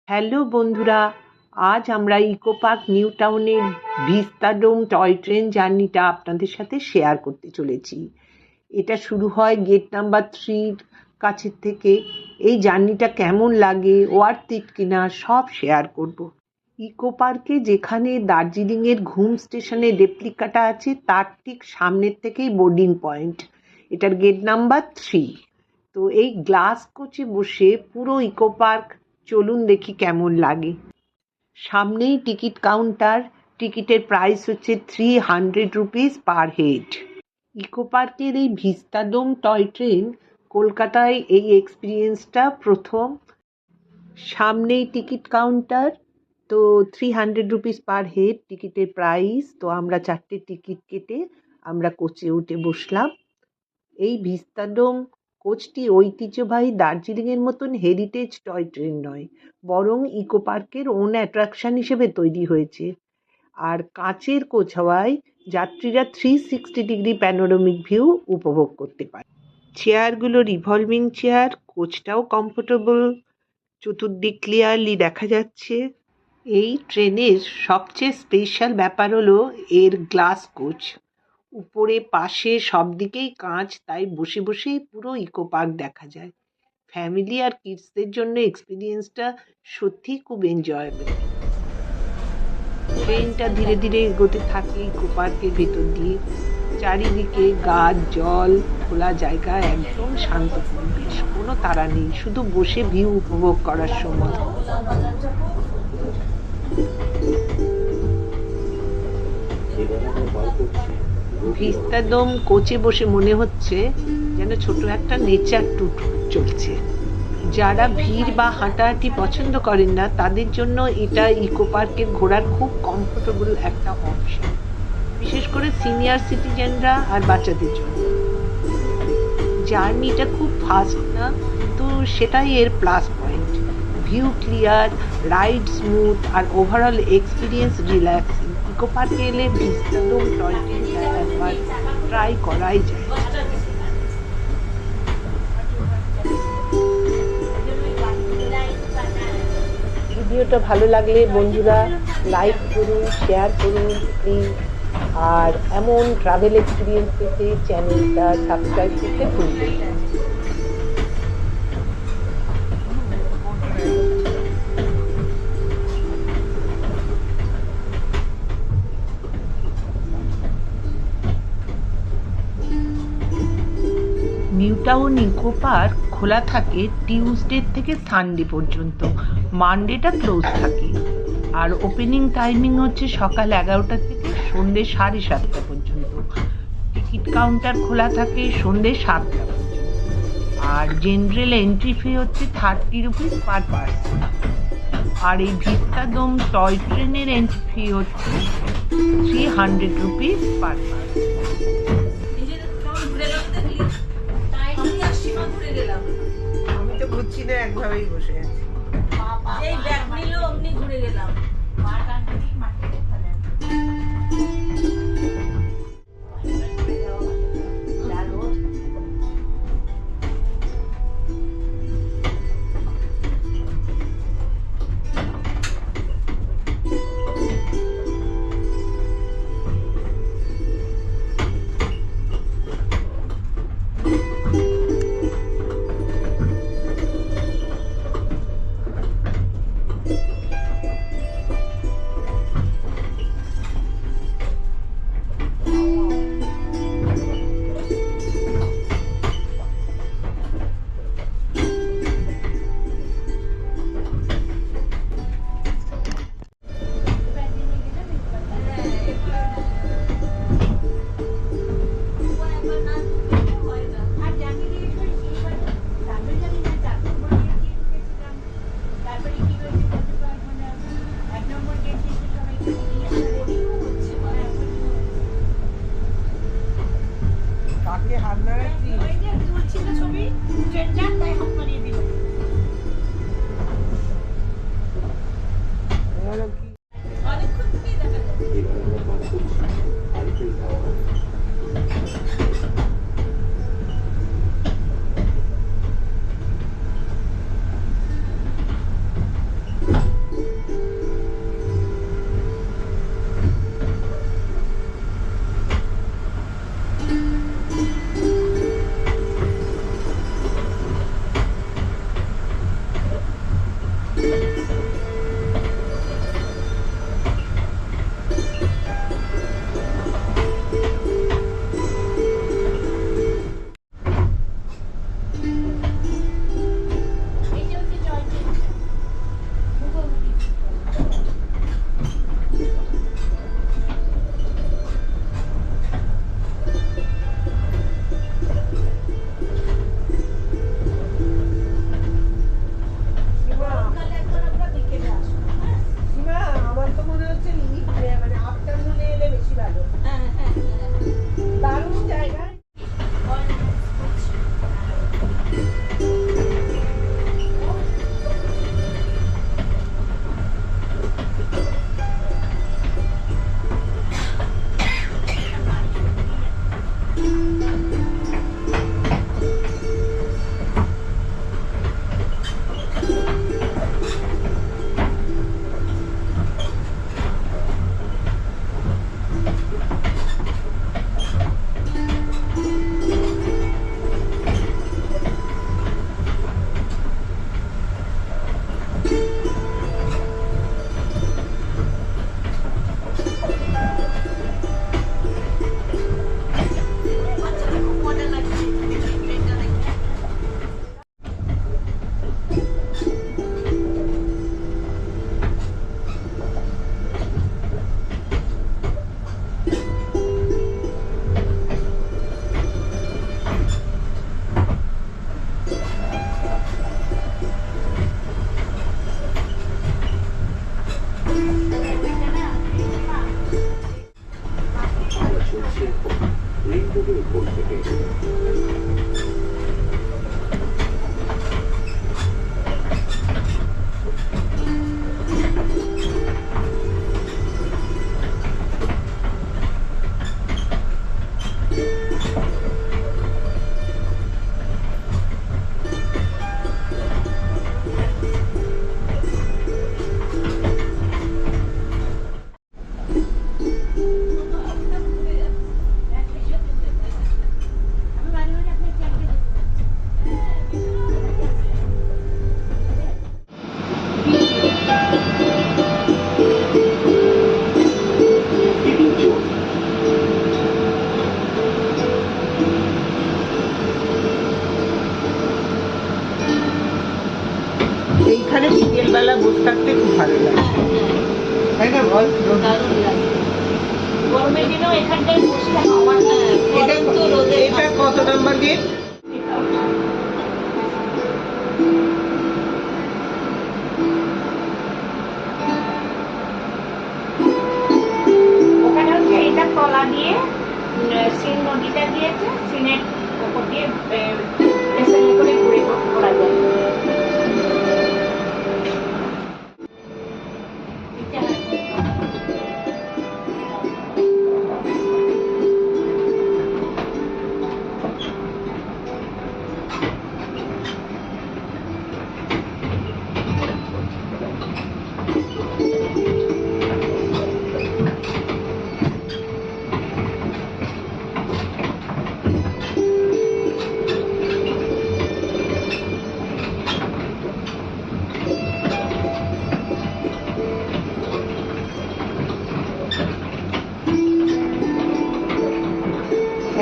Hello বন্ধুরা, আজ আমরা ইকো পার্ক নিউ টাউনের ভিস্তাডোম টয় ট্রেন জার্নিটা আপনাদের সাথে শেয়ার করতে চলেছি। এটা শুরু হয় গেট নাম্বার 3 কাছের থেকে। এই জার্নিটা কেমন লাগে, ওয়ার্থ ইট কিনা, সব শেয়ার করব। ইকো পার্কে যেখানে দার্জিলিংয়ের ঘুম স্টেশনের রেপ্লিকাটা আছে তার ঠিক সামনের থেকেই বোর্ডিং পয়েন্ট। এটার গেট নাম্বার 3। তো এই গ্লাস কোচে বসে পুরো ইকো পার্ক চলুন দেখি কেমন লাগে। সামনেই টিকিট কাউন্টার। টিকিটের প্রাইস হচ্ছে 300 রুপিস পার হেড। ইকো পার্কের এই ভিস্তাডোম টয় ট্রেন কলকাতায় এই এক্সপিরিয়েন্সটা প্রথম। সামনেই টিকিট কাউন্টার। তো 300 রুপিস পার হেড টিকিটের প্রাইস। তো আমরা 4টে টিকিট কেটে আমরা কোচে উঠে বসলাম। এই ভিস্তাডোম কোচটি ঐতিহ্যবাহী দার্জিলিংয়ের মতন হেরিটেজ টয় ট্রেন নয়, বরং ইকো পার্কের ওন অ্যাট্রাকশন হিসেবে তৈরি হয়েছে। আর কাচের কোচ হওয়ায় যাত্রীরা 360 ডিগ্রি প্যানোরামিক ভিউ উপভোগ করতে পারে। চেয়ারগুলো রিভলভিং চেয়ার, কোচটাও কমফোর্টেবল, চতুর্দিক ক্লিয়ারলি দেখা যাচ্ছে। এই ট্রেনের সবচেয়ে স্পেশাল ব্যাপার হলো এর গ্লাস কোচ। উপরে পাশে সব দিকেই কাঁচ, তাই বসে বসেই পুরো ইকো পার্ক দেখা যায়। ফ্যামিলি আর কিডসদের জন্য এক্সপিরিয়েন্সটা সত্যি খুব এনজয়েবল। ট্রেনটা ধীরে ধীরে এগোতে থাকে ইকো পার্কের ভেতর দিয়ে। চারিদিকে গাছ, জল, খোলা জায়গা, একদম শান্ত পরিবেশ, কোনো তাড়া নেই, শুধু বসে ভিউ উপভোগ করার সময়। ভিস্তাডোম কোচে বসে মনে হচ্ছে যেন ছোট একটা নেচার ট্যুর চলছে। যারা ভিড় বা হাঁটাহাঁটি পছন্দ করেন না তাদের জন্য এটা ইকো পার্কে ঘোরার খুব কমফোর্টেবল একটা অপশন, বিশেষ করে সিনিয়র সিটিজেনরা আর বাচ্চাদের জন্য। জার্নিটা খুব ফাস্ট না, তো সেটাই এর plus point. View clear, ride smooth, আর ওভারঅল এক্সপিরিয়েন্স রিল্যাক্সিং। ইকো পার্কে এলে ভিস্তাডোম টয় ট্রেনটা একবার ট্রাই করাই যায়। ভিডিওটা ভালো লাগলে বন্ধুরা লাইক করুন, শেয়ার করুন প্লিজ। আর এমন ট্রাভেল এক্সপিরিয়েন্স পেতে চ্যানেলটা সাবস্ক্রাইব করতে ভুলবেন না। নিউ টাউন ইকো পার্ক খোলা থাকে টিউসডে থেকে সানডে পর্যন্ত, মানডেটা ক্লোজ থাকে। আর ওপেনিং টাইমিং হচ্ছে সকাল 11টা থেকে সন্ধ্যে 7:30 পর্যন্ত। টিকিট কাউন্টার খোলা থাকে সন্ধ্যে 7টা পর্যন্ত। আর জেনারেল এন্ট্রি ফি হচ্ছে 30 রুপিস পার পার্সন। আর এই ভিস্তাডোম টয় ট্রেনের এন্ট্রি ফি হচ্ছে 300 রুপিস পার পার্সন। আমি তো বুঝছি না, একভাবেই বসে আছি। এই ব্যাগ নিল অমনি ঘুরে গেলাম। খুব ভালো লাগে, তাই না বল? দারুণ লাগে। গরমের দিনেও এখানটায় বসলে হাওয়াটা এটা তো রোদে এটা কত নাম্বার গেট? ওখানে হচ্ছে এটা তলা দিয়ে সিন নদীটা দিয়েছে, সিনের ওপর দিয়ে ভেসেলে করে ঘুরে ঘোরা যায়।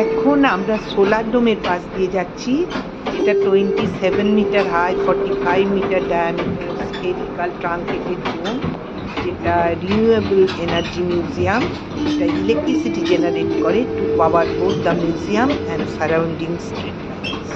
এখন আমরা সোলার ডোমের পাশ দিয়ে যাচ্ছি। এটা 27 metre high, 45 metre diameter spherical truncated dome, যেটা রিনিউয়েবল এনার্জি মিউজিয়াম। এটা ইলেকট্রিসিটি জেনারেট করে to power both the museum and surrounding street lights.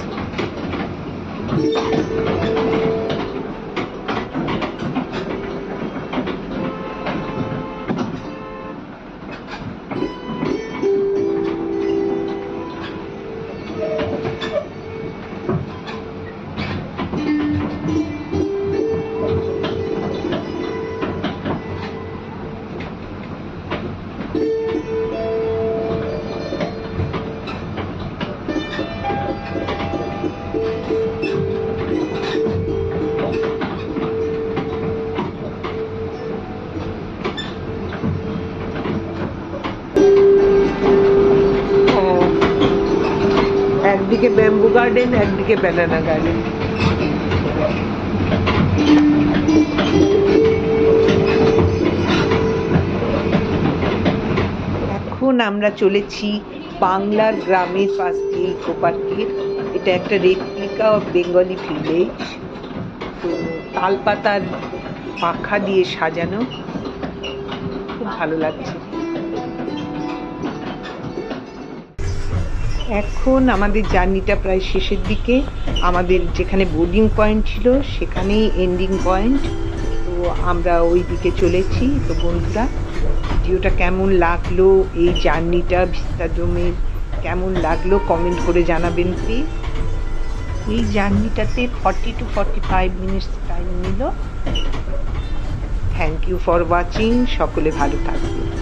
একদিকে ব্যাম্বু গার্ডেন, একদিকে ব্যানানা গার্ডেন। এখন আমরা চলেছি বাংলার গ্রামের পাশ দিয়ে ইকো পার্কের। এটা একটা রেপ্লিকা অফ বেঙ্গলি ভিলেজ। তো তালপাতার পাখা দিয়ে সাজানো, খুব ভালো লাগছে। এখন আমাদের জার্নিটা প্রায় শেষের দিকে। আমাদের যেখানে বোর্ডিং পয়েন্ট ছিল সেখানেই এন্ডিং পয়েন্ট। তো আমরা ওই দিকে চলেছি। তো বন্ধুরা, ভিডিওটা কেমন লাগলো, এই জার্নিটা ভিস্তাডোমের কেমন লাগলো কমেন্ট করে জানাবেন প্লিজ। এই জার্নিটাতে 40 to 45 মিনিটস টাইম নিল। Thank you for watching. সকলে ভালো থাকবে।